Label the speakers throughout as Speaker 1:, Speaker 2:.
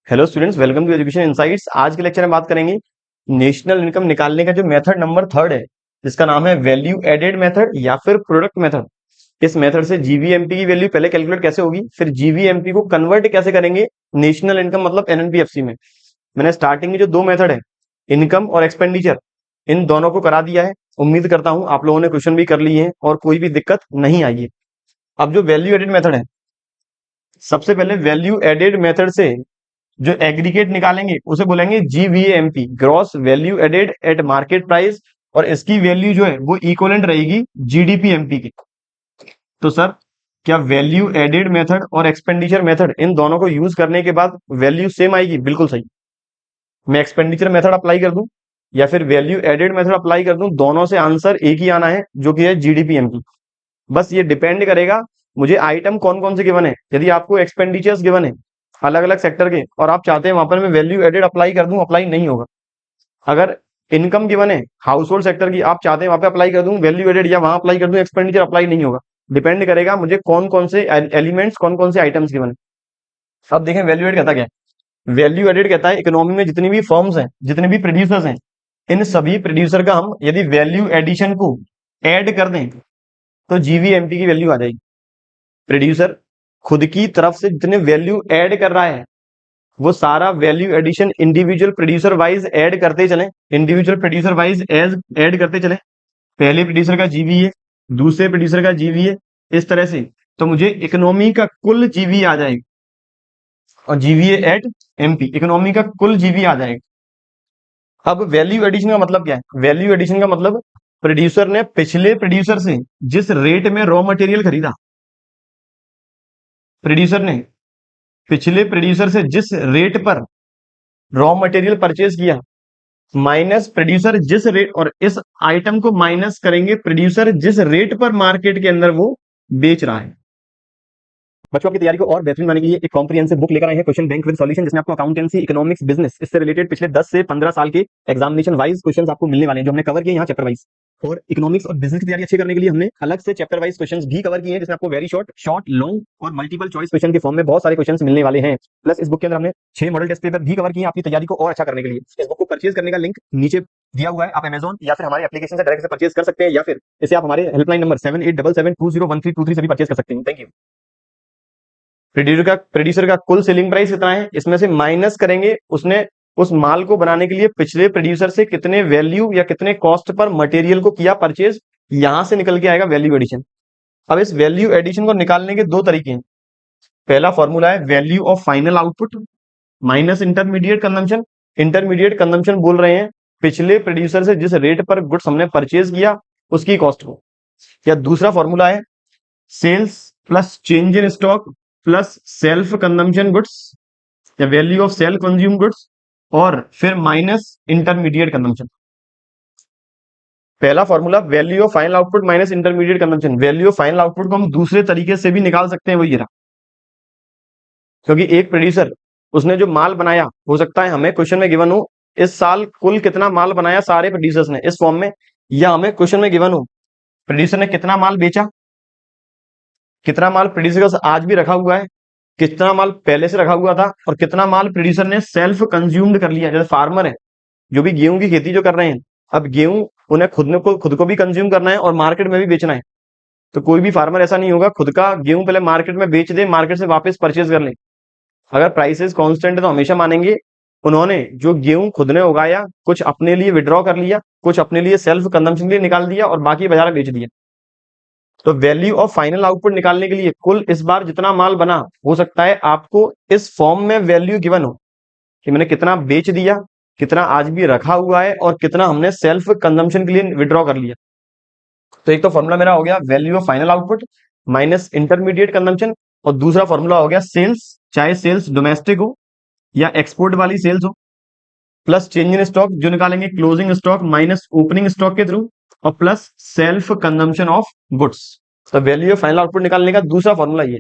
Speaker 1: Hello students, welcome to education insights. आज के lecture में बात करेंगे नेशनल इनकम निकालने का जो मेथड नंबर थर्ड है, जिसका नाम है वैल्यू एडेड मेथड या फिर प्रोडक्ट मेथड। इस मेथड से जीवीएमपी की वैल्यू पहले कैलकुलेट कैसे होगी, फिर जीवीएमपी को कन्वर्ट कैसे करेंगे नेशनल इनकम मतलब एनएनपीएफसी में। मैंने स्टार्टिंग में जो दो मेथड है, इनकम और एक्सपेंडिचर, इन दोनों को करा दिया है। उम्मीद करता हूं आप लोगों ने क्वेश्चन भी कर लिए हैं और कोई भी दिक्कत नहीं आई है। अब जो वैल्यू एडेड मेथड है, सबसे पहले वैल्यू एडेड मेथड से जो एग्रीगेट निकालेंगे उसे बोलेंगे GVMP, gross value added at market price, और इसकी वैल्यू जो है वो इक्वलेंट रहेगी जीडीपीएमपी की। तो सर, क्या वैल्यू एडेड मेथड और एक्सपेंडिचर मेथड इन दोनों को यूज करने के बाद वैल्यू सेम आएगी? बिल्कुल सही। मैं एक्सपेंडिचर मेथड अप्लाई कर दूं या फिर वैल्यू एडेड मेथड अप्लाई कर दूं, दोनों से आंसर एक ही आना है, जो कि है जीडीपीएमपी। बस ये डिपेंड करेगा मुझे आइटम कौन कौन से गिवन है। यदि आपको एक्सपेंडिचर्स गिवन है अलग अलग सेक्टर के और आप चाहते हैं वहां पर मैं वैल्यू एडेड अप्लाई कर दूं, अप्लाई नहीं होगा। अगर इनकम गिवन है हाउस होल्ड सेक्टर की, आप चाहते हैं वहां पे अप्लाई कर दूं वैल्यू एडेड या वहां अप्लाई कर दूं एक्सपेंडिचर, अप्लाई नहीं होगा। डिपेंड करेगा मुझे कौन कौन से एलिमेंट्स, कौन कौन से आइटम्स गिवन है। अब देखें वैल्यू एड कहता क्या है। वैल्यू एडेड कहता है इकोनॉमी में जितनी भी फर्म्स हैं, जितने भी प्रोड्यूसर्स हैं, इन सभी प्रोड्यूसर का हम यदि वैल्यू एडिशन को ऐड कर दें तो जीवीएमपी की वैल्यू आ जाएगी। प्रोड्यूसर खुद की तरफ से जितने वैल्यू ऐड कर रहा है वो सारा value addition individual producer wise add करते चले, individual producer wise as add करते चले। पहले प्रोड्यूसर का जीवीए, दूसरे प्रोड्यूसर का जीवीए, इस तरह से। तो मुझे इकोनॉमी का कुल जीवी आ जाएगा, और जीवीए एट एमपी, इकोनॉमी का कुल जीवी आ जाएगा। अब वैल्यू एडिशन का मतलब क्या है? वैल्यू एडिशन का मतलब प्रोड्यूसर ने पिछले प्रोड्यूसर से जिस रेट में रॉ मटेरियल खरीदा, प्रोड्यूसर ने पिछले प्रोड्यूसर से जिस रेट पर रॉ मटेरियल परचेज किया, माइनस प्रोड्यूसर जिस रेट, और इस आइटम को माइनस करेंगे प्रोड्यूसर जिस रेट पर मार्केट के अंदर वो बेच रहा है। बच्चों की तैयारी को और बेहतरीन बनाने के लिए एक कॉम्प्रिहेंसिव बुक लेकर आए हैं, क्वेश्चन बैंक विद सॉल्यूशन, जिसमें आपको अकाउंटेंसी, इकोनॉमिक्स, बिजनेस, इससे रिलेटेड पिछले 10 से 15 साल के एग्जामिनेशन वाइज क्वेश्चंस आपको मिलने वाले हैं, जो हमने कवर किए यहाँ चैप्टर वाइज। और इकोनॉमिक्स और बिजनेस की तैयारी अच्छी करने के लिए हमने अलग से चैप्टर वाइज क्वेश्चंस भी कवर किए हैं, जिसमें आपको वेरी शॉर्ट, लॉन्ग और मल्टीपल चॉइस क्वेश्चन के फॉर्म में बहुत सारे क्वेश्चंस मिलने वाले हैं। प्लस इस बुक के अंदर हमने 6 मॉडल टेस्ट पेपर भी कवर किए हैं आपकी तैयारी को और अच्छा करने के लिए। इस बुक को परचेज करने का लिंक नीचे दिया हुआ है, आप अमेजॉन या फिर हमारे एप्लीकेशन से डायरेक्ट से परचेज कर सकते हैं, या फिर इसे आप हमारे हेल्पलाइन नंबर 7877201323 से भी परचेज कर सकते हैं। Thank you. प्रोड्यूसर का कुल सेलिंग प्राइस कितना है, इसमें से माइनस करेंगे उसने उस माल को बनाने के लिए पिछले प्रोड्यूसर से कितने वैल्यू या कितने कॉस्ट पर मटेरियल को किया परचेज, यहां से निकल के आएगा वैल्यू एडिशन। अब इस वैल्यू एडिशन को निकालने के दो तरीके हैं। पहला फॉर्मूला है value of final output minus intermediate consumption. Intermediate consumption बोल रहे हैं पिछले प्रोड्यूसर से जिस रेट पर गुड्स हमने परचेज किया उसकी कॉस्ट को। या दूसरा फॉर्मूला है sales plus change in stock plus self consumption goods, या value of self consume goods, और फिर माइनस इंटरमीडिएट कंजम्पशन। पहला formula value of final output minus intermediate consumption. Value of final output को हम दूसरे तरीके से भी निकाल सकते हैं, वही रहा। क्योंकि एक प्रोड्यूसर, उसने जो माल बनाया, हो सकता है हमें क्वेश्चन में गिवन हो इस साल कुल कितना माल बनाया सारे प्रोड्यूसर्स ने इस फॉर्म में, या हमें क्वेश्चन में गिवन हो प्रोड्यूसर ने कितना माल बेचा, कितना माल प्रोड्यूसर आज भी रखा हुआ है, कितना माल पहले से रखा हुआ था, और कितना माल प्रोड्यूसर ने सेल्फ कंज्यूम्ड कर लिया। जैसे फार्मर है जो भी गेहूं की खेती जो कर रहे हैं, अब गेहूं उन्हें खुद को भी कंज्यूम करना है और मार्केट में भी बेचना है। तो कोई भी फार्मर ऐसा नहीं होगा खुद का गेहूं पहले मार्केट में बेच दे, मार्केट से वापस परचेज कर ले। अगर प्राइसेस कांस्टेंट है तो हमेशा मानेंगे उन्होंने जो गेहूं खुद ने उगाया, कुछ अपने लिए विड्रॉ कर लिया, कुछ अपने लिए सेल्फ कंजम्पशन के लिए निकाल दिया, और बाकी बाजार में बेच दिया। तो वैल्यू ऑफ फाइनल आउटपुट निकालने के लिए कुल इस बार जितना माल बना, हो सकता है आपको इस फॉर्म में वैल्यू गिवन हो कि मैंने कितना बेच दिया, कितना आज भी रखा हुआ है, और कितना हमने सेल्फ कंजम्पशन के लिए विड्रॉ कर लिया। तो एक तो फॉर्मूला मेरा हो गया value of final output minus intermediate consumption, और दूसरा फॉर्मूला हो गया सेल्स, चाहे सेल्स डोमेस्टिक हो या एक्सपोर्ट वाली सेल्स हो, प्लस चेंज इन स्टॉक जो निकालेंगे closing stock minus opening stock के थ्रू, और plus self consumption of goods. तो वैल्यू ऑफ फाइनल आउटपुट निकालने का दूसरा फॉर्मूला ये,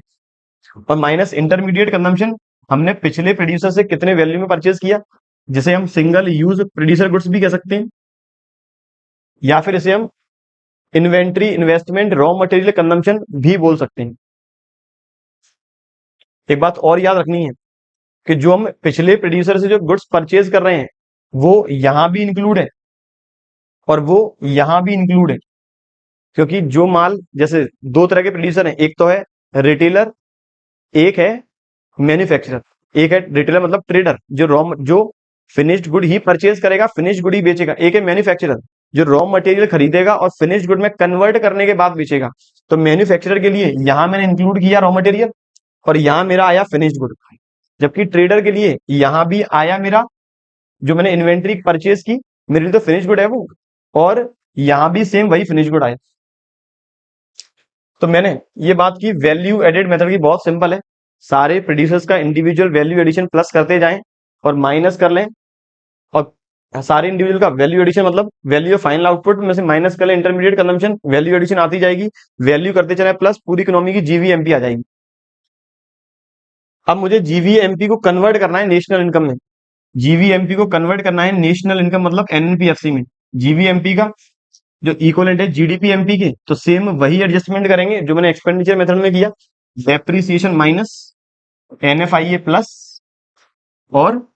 Speaker 1: और माइनस इंटरमीडिएट कंजम्पशन, हमने पिछले प्रोड्यूसर से कितने वैल्यू में परचेज किया, जिसे हम सिंगल यूज प्रोड्यूसर गुड्स भी कह सकते हैं, या फिर इसे हम inventory investment raw material consumption भी बोल सकते हैं। एक बात और याद रखनी है, कि जो हम पिछले प्रोड्यूसर से जो गुड्स परचेज कर रहे हैं वो यहां भी इंक्लूड है और वो यहां भी इंक्लूड है, क्योंकि जो माल, जैसे दो तरह के प्रोड्यूसर हैं, एक तो है रिटेलर, एक है मैन्युफैक्चरर। एक है रिटेलर मतलब ट्रेडर, जो फिनिश्ड गुड ही परचेज करेगा, फिनिश्ड गुड ही बेचेगा। एक है मैन्युफैक्चरर, जो रॉ मटेरियल खरीदेगा और फिनिश्ड गुड में कन्वर्ट करने के बाद बेचेगा। तो मैन्युफैक्चरर के लिए यहां मैंने इंक्लूड किया रॉ मटेरियल और यहां मेरा आया फिनिश्ड गुड, जबकि ट्रेडर के लिए यहां भी आया मेरा, जो मैंने इन्वेंट्री परचेज की मेरे लिए तो फिनिश गुड है वो, और यहां भी सेम वही फिनिश गुड आया। तो मैंने ये बात की वैल्यू एडेड मेथड की, बहुत सिंपल है, सारे प्रोड्यूसर्स का इंडिविजुअल वैल्यू एडिशन प्लस करते जाएं और माइनस कर लें, और सारे इंडिविजुअल का वैल्यू एडिशन मतलब वैल्यू ऑफ फाइनल आउटपुट में से माइनस कर लें इंटरमीडिएट कंजम्पशन, वैल्यू एडिशन आती जाएगी, वैल्यू करते चले प्लस, पूरी इकोनॉमी की जीवीएमपी आ जाएगी। अब मुझे जीवीएमपी को कन्वर्ट करना है नेशनल इनकम में, जीवीएमपी को कन्वर्ट करना है नेशनल इनकम मतलब एनएनपीएफसी में। जीवीएमपी का जो इक्वलेंट है जीडीपी एमपी के, तो सेम वही एडजस्टमेंट करेंगे जो मैंने एक्सपेंडिचर मेथड में किया, डेप्रिसिएशन माइनस, एनएफआईए प्लस और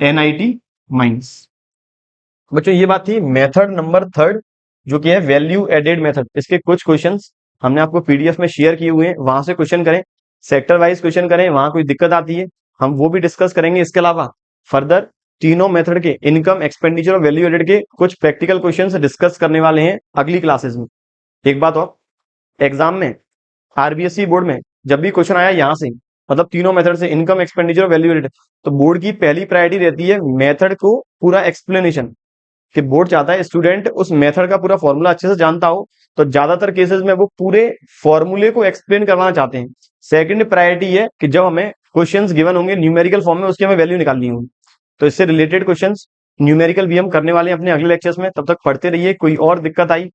Speaker 1: एनआईटी माइनस। बच्चों ये बात थी मेथड नंबर थर्ड, जो कि है वैल्यू एडेड मेथड। इसके कुछ क्वेश्चंस हमने आपको पीडीएफ में शेयर किए हुए हैं, वहां से क्वेश्चन करें, सेक्टर वाइज क्वेश्चन करें, वहां कोई दिक्कत आती है हम वो भी डिस्कस करेंगे। इसके अलावा फर्दर तीनों मेथड के इनकम, एक्सपेंडिचर और वैल्यू एडेड के कुछ प्रैक्टिकल क्वेश्चंस डिस्कस करने वाले हैं अगली क्लासेस में। एक बात और, एग्जाम में आरबीएससी बोर्ड में जब भी क्वेश्चन आया यहां से, मतलब तीनों मेथड से इनकम, एक्सपेंडिचर और वैल्यू एडेड, तो बोर्ड की पहली प्रायोरिटी रहती है मेथड को पूरा एक्सप्लेनेशन, कि बोर्ड चाहता है स्टूडेंट उस मेथड का पूरा फॉर्मूला अच्छे से जानता हो, तो ज्यादातर केसेस में वो पूरे फॉर्मूले को एक्सप्लेन करवाना चाहते हैं। सेकंड प्रायोरिटी है कि जब हमें क्वेश्चंस गिवन होंगे न्यूमेरिकल फॉर्म में, उसकी हमें वैल्यू निकालनी होगी, तो इससे रिलेटेड क्वेश्चंस न्यूमेरिकल भी हम करने वाले हैं अपने अगले लेक्चर्स में। तब तक पढ़ते रहिए। कोई और दिक्कत आई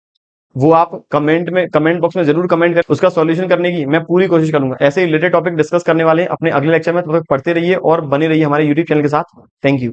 Speaker 1: वो आप कमेंट बॉक्स में जरूर कमेंट करें, उसका सॉल्यूशन करने की मैं पूरी कोशिश करूंगा। ऐसे रिलेटेड टॉपिक डिस्कस करने वाले हैं अपने अगले लेक्चर में, तब तक पढ़ते रहिए और बने रहिए हमारे यूट्यूब चैनल के साथ। Thank you.